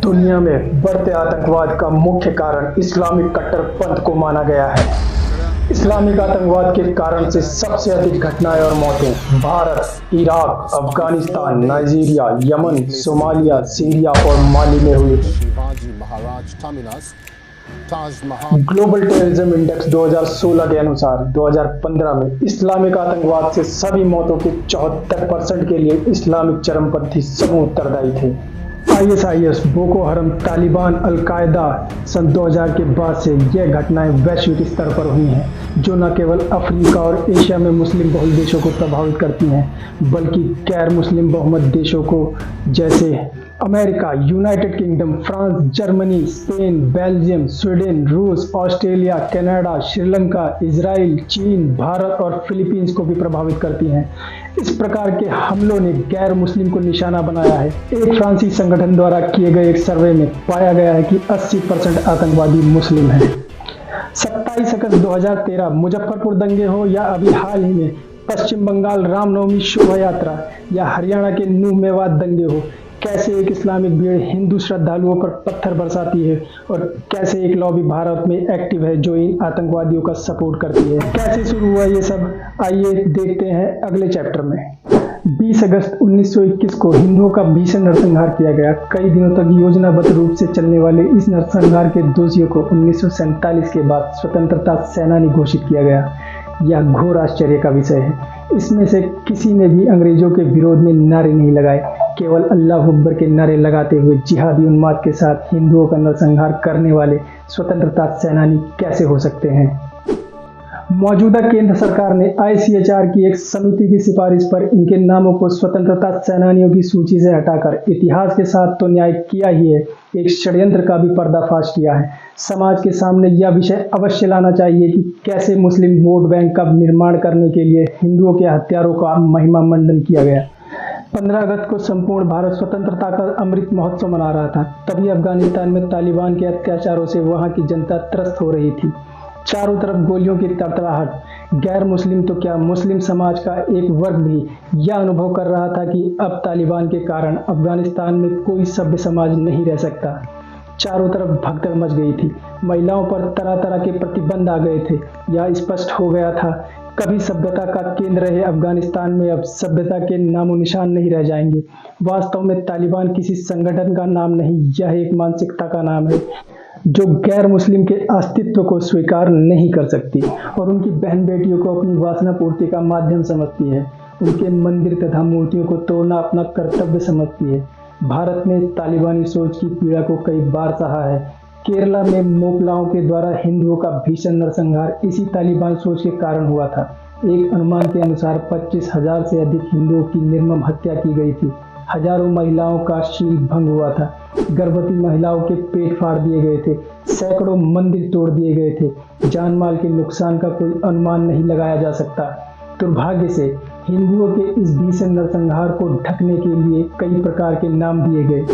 दुनिया में बढ़ते आतंकवाद का मुख्य कारण इस्लामिक कट्टरपंथ को माना गया है। इस्लामिक आतंकवाद के कारण से सबसे अधिक घटनाएं और मौतें Bharat, Iraq, Afghanistan, Nigeria, Yemen, Somalia, Syria और माली में हुई। ग्लोबल टेररिज्म इंडेक्स 2016 के अनुसार 2015 में इस्लामिक आतंकवाद से सभी मौतों के 74% के लिए इस्लामिक चरमपंथी समूह उत्तरदायी थे। आईएसआईएस, बोको हरम, तालिबान, अल-कायदा सन 2000 के बाद से ये घटनाएं वैश्विक स्तर पर हुई हैं, जो न केवल अफ्रीका और एशिया में मुस्लिम बहुल देशों को प्रभावित करती हैं, बल्कि गैर मुस्लिम बहुमत देशों को जैसे America, United kingdom, France, Germany, Spain, Belgium, Sweden, रूस, ऑस्ट्रेलिया, कनाडा, श्रीलंका, इजराइल, चीन, भारत और फिलीपींस को भी प्रभावित करती हैं। इस प्रकार के हमलों ने गैर मुस्लिम को निशाना बनाया है। एक फ्रांसीसी संगठन द्वारा किए गए एक सर्वे में पाया गया है कि 80% आतंकवादी मुस्लिम हैं। 27 अगस्त 2013 मुजफ्फरपुर दंगे हो या अभी हाल ही में पश्चिम बंगाल रामनवमी शोभा यात्रा या हरियाणा के नूह मेवात दंगे हो, कैसे एक इस्लामिक भीड़ हिंदू श्रद्धालुओं पर पत्थर बरसाती है और कैसे एक लॉबी भारत में एक्टिव है जो इन आतंकवादियों का सपोर्ट करती है। कैसे शुरू हुआ ये सब, आइए देखते हैं अगले चैप्टर में। 20 अगस्त 1921 को हिंदुओं का भीषण नरसंहार किया गया। कई दिनों तक योजनाबद्ध रूप से चलने वाले इस नरसंहार के दोषियों को 1947 के बाद स्वतंत्रता सेनानी घोषित किया गया। यह घोर आश्चर्य का विषय है। इसमें से किसी ने भी अंग्रेजों के विरोध में नारे नहीं लगाए, केवल अल्लाह अकबर के नारे लगाते हुए जिहादी उन्माद के साथ हिंदुओं का नरसंहार करने वाले स्वतंत्रता सेनानी कैसे हो सकते हैं। मौजूदा केंद्र सरकार ने ICHR की एक समिति की सिफारिश पर इनके नामों को स्वतंत्रता सेनानियों की सूची से हटाकर इतिहास के साथ तो न्याय किया ही है, एक षड्यंत्र का भी पर्दाफाश किया है। समाज के सामने यह विषय अवश्य लाना चाहिए कि कैसे मुस्लिम वोट बैंक का निर्माण करने के लिए हिंदुओं के हत्यारों का महिमा मंडन किया गया। 15 अगस्त को संपूर्ण भारत स्वतंत्रता का अमृत महोत्सव मना रहा था। तभी अफगानिस्तान में तालिबान के अत्याचारों से वहां की जनता त्रस्त हो रही थी। चारों तरफ गोलियों की तड़तड़ाहट। गैर मुस्लिम तो क्या, मुस्लिम समाज का एक वर्ग भी यह अनुभव कर रहा था कि अब तालिबान के कारण अफगानिस्तान में कोई सभ्य समाज नहीं रह सकता। चारों तरफ भगदड़ मच गई थी। महिलाओं पर तरह तरह के प्रतिबंध आ गए थे। यह स्पष्ट हो गया था, कभी सभ्यता का केंद्र रहे अफगानिस्तान में अब सभ्यता के नामो निशान नहीं रह जाएंगे। वास्तव में तालिबान किसी संगठन का नाम नहीं, यह एक मानसिकता का नाम है जो गैर मुस्लिम के अस्तित्व को स्वीकार नहीं कर सकती और उनकी बहन बेटियों को अपनी वासना पूर्ति का माध्यम समझती है। उनके मंदिर तथा मूर्तियों को तोड़ना अपना कर्तव्य समझती है। भारत ने तालिबानी सोच की पीड़ा को कई बार सहा है। केरला में मोपलाओं के द्वारा हिंदुओं का भीषण नरसंहार इसी तालिबान सोच के कारण हुआ था। एक अनुमान के अनुसार 25,000 से अधिक हिंदुओं की निर्मम हत्या की गई थी। हजारों महिलाओं का शील भंग हुआ था। गर्भवती महिलाओं के पेट फाड़ दिए गए थे। सैकड़ों मंदिर तोड़ दिए गए थे। जान माल के नुकसान का कोई अनुमान नहीं लगाया जा सकता। दुर्भाग्य से हिंदुओं के इस भीषण नरसंहार को ढकने के लिए कई प्रकार के नाम दिए गए।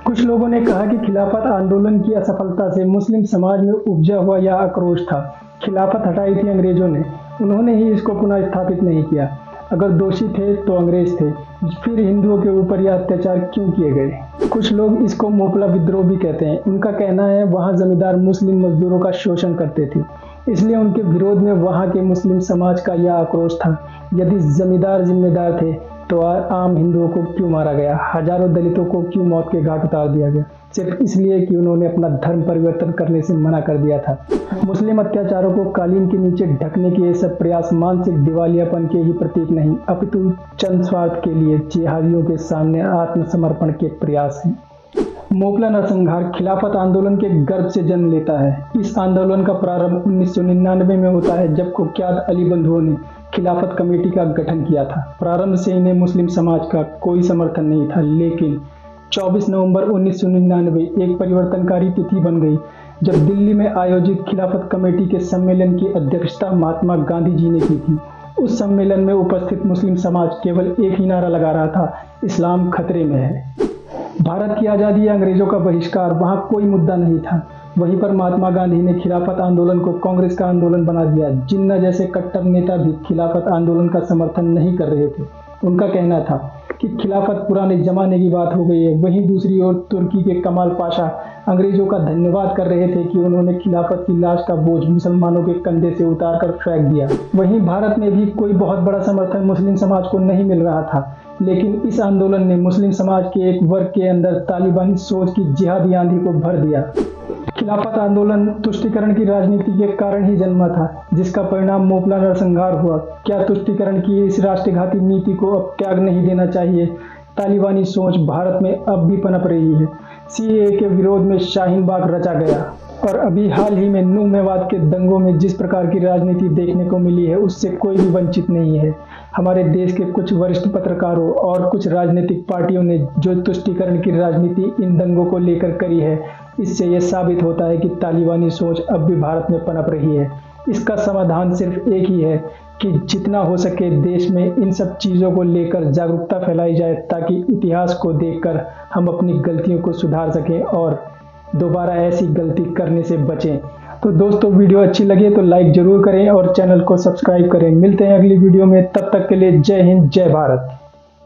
कुछ लोगों ने कहा कि खिलाफत आंदोलन की असफलता से मुस्लिम समाज में उपजा हुआ यह आक्रोश था। खिलाफत हटाई थी अंग्रेजों ने, उन्होंने ही इसको पुनः स्थापित नहीं किया। अगर दोषी थे तो अंग्रेज थे, फिर हिंदुओं के ऊपर यह अत्याचार क्यों किए गए। कुछ लोग इसको मोपला विद्रोह भी कहते हैं। उनका कहना है वहाँ जमींदार मुस्लिम मजदूरों का शोषण करते थे, इसलिए उनके विरोध में वहाँ के मुस्लिम समाज का यह आक्रोश था। यदि जमींदार जिम्मेदार थे तो आम हिंदुओं को क्यों मारा गया, हजारों दलितों को क्यों मौत के घाट उतार दिया गया, सिर्फ इसलिए कि उन्होंने अपना धर्म परिवर्तन करने से मना कर दिया था। मुस्लिम अत्याचारों को कालीन के नीचे ढकने के ये सब प्रयास मानसिक दिवालियापन के ही प्रतीक नहीं, अपितु चंद स्वार्थ के लिए जिहादियों के सामने आत्मसमर्पण के प्रयास हैं। मोपला नरसंहार खिलाफत आंदोलन के गर्भ से जन्म लेता है। इस आंदोलन का प्रारंभ 1999 में होता है, जब कुख्यात अली बंधुओं ने खिलाफत कमेटी का गठन किया था। प्रारंभ से इन्हें मुस्लिम समाज का कोई समर्थन नहीं था, लेकिन 24 नवंबर 1999 एक परिवर्तनकारी तिथि बन गई, जब दिल्ली में आयोजित खिलाफत कमेटी के सम्मेलन की अध्यक्षता महात्मा गांधी जी ने की थी। उस सम्मेलन में उपस्थित मुस्लिम समाज केवल एक ही नारा लगा रहा था, इस्लाम खतरे में है। भारत की आज़ादी या अंग्रेजों का बहिष्कार, वहाँ कोई मुद्दा नहीं था। वहीं पर महात्मा गांधी ने खिलाफत आंदोलन को कांग्रेस का आंदोलन बना दिया। जिन्ना जैसे कट्टर नेता भी खिलाफत आंदोलन का समर्थन नहीं कर रहे थे। उनका कहना था कि खिलाफत पुराने जमाने की बात हो गई है। वहीं दूसरी ओर तुर्की के कमाल पाशा अंग्रेजों का धन्यवाद कर रहे थे कि उन्होंने खिलाफत की लाश का बोझ मुसलमानों के कंधे से उतारकर फेंक दिया। वहीं भारत में भी कोई बहुत बड़ा समर्थन मुस्लिम समाज को नहीं मिल रहा था, लेकिन इस आंदोलन ने मुस्लिम समाज के एक वर्ग के अंदर तालिबानी सोच की जिहादी आंधी को भर दिया। खिलाफत आंदोलन तुष्टीकरण की राजनीति के कारण ही जन्मा था, जिसका परिणाम मोपला नरसंहार हुआ। क्या तुष्टीकरण की इस राष्ट्रघाती नीति को अब त्याग नहीं देना चाहिए? तालिबानी सोच भारत में अब भी पनप रही है। सीएए के विरोध में शाहीन बाग रचा गया और अभी हाल ही में नूह मेवात के दंगों में जिस प्रकार की राजनीति देखने को मिली है, उससे कोई भी वंचित नहीं है। हमारे देश के कुछ वरिष्ठ पत्रकारों और कुछ राजनीतिक पार्टियों ने जो तुष्टीकरण की राजनीति इन दंगों को लेकर करी है, इससे यह साबित होता है कि तालिबानी सोच अब भी भारत में पनप रही है। इसका समाधान सिर्फ एक ही है कि जितना हो सके देश में इन सब चीज़ों को लेकर जागरूकता फैलाई जाए, ताकि इतिहास को देखकर हम अपनी गलतियों को सुधार सकें और दोबारा ऐसी गलती करने से बचें। तो दोस्तों, वीडियो अच्छी लगे तो लाइक जरूर करें और चैनल को सब्सक्राइब करें। मिलते हैं अगली वीडियो में, तब तक के लिए जय हिंद, जय भारत।